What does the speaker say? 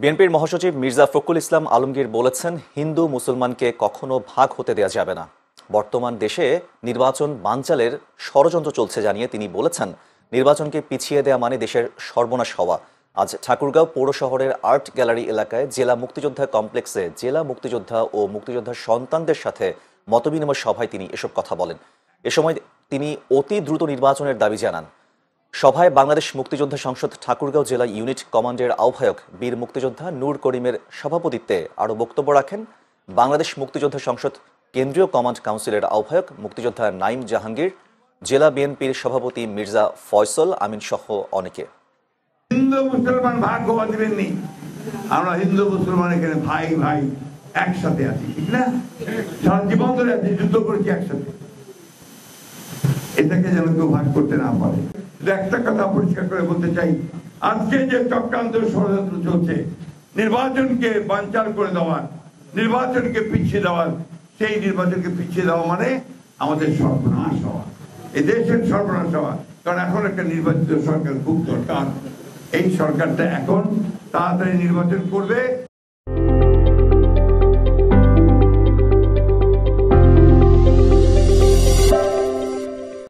বিএনপির মহাসচিব মির্জা ফখরুল ইসলাম আলমগীর বলেছেন, হিন্দু মুসলমানকে কখনো ভাগ হতে দেওয়া যাবে না। বর্তমান দেশে নির্বাচন বানচালের ষড়যন্ত্র চলছে জানিয়ে তিনি বলেছেন, নির্বাচনকে পিছিয়ে দেওয়া মানে দেশের সর্বনাশ হওয়া। আজ ঠাকুরগাঁও পৌর শহরের আর্ট গ্যালারি এলাকায় জেলা মুক্তিযোদ্ধা কমপ্লেক্সে জেলা মুক্তিযোদ্ধা ও মুক্তিযোদ্ধার সন্তানদের সাথে মতবিনিময় সভায় তিনি এসব কথা বলেন। এ সময় তিনি অতি দ্রুত নির্বাচনের দাবি জানান। সভায় বাংলাদেশ মুক্তিযোদ্ধা সংসদ ঠাকুরগাঁও জেলা ইউনিট কমান্ডের আহ্বায়ক বীর মুক্তিযোদ্ধা নূর করিমের সভাপতিত্বে আরও বক্তব্য রাখেন বাংলাদেশ মুক্তিযোদ্ধা সংসদ কেন্দ্রীয় কমান্ড কাউন্সিলের আহ্বায়ক মুক্তিযোদ্ধা নাইম জাহাঙ্গীর, জেলা বিএনপির সভাপতি মির্জা ফয়সল আমিন সহ অনেকে। হিন্দু মুসলমান ভাগ হওয়া দিবেননি। আমরা হিন্দু মুসলমান এখানে ভাই ভাই একসাথে আছি, ঠিক না? সারা জীবন ধরে আছি, যুদ্ধ করেছি একসাথে। এটাকে যেন কেউ ভাগ করতে না পারে। একটা কথা পরিষ্কার করে বলতে চাই, আজকে যে চক্রান্ত ষড়যন্ত্র চলছে নির্বাচনকে বানচাল করে দেওয়ার, নির্বাচনকে পিছিয়ে দেওয়ার, সেই নির্বাচনকে পিছিয়ে দেওয়া মানে আমাদের সর্বনাশ হওয়া, এই দেশের সর্বনাশ হওয়া। কারণ এখন একটা নির্বাচিত সরকার খুব দরকার। এই সরকারটা এখন তাড়াতাড়ি নির্বাচন করবে।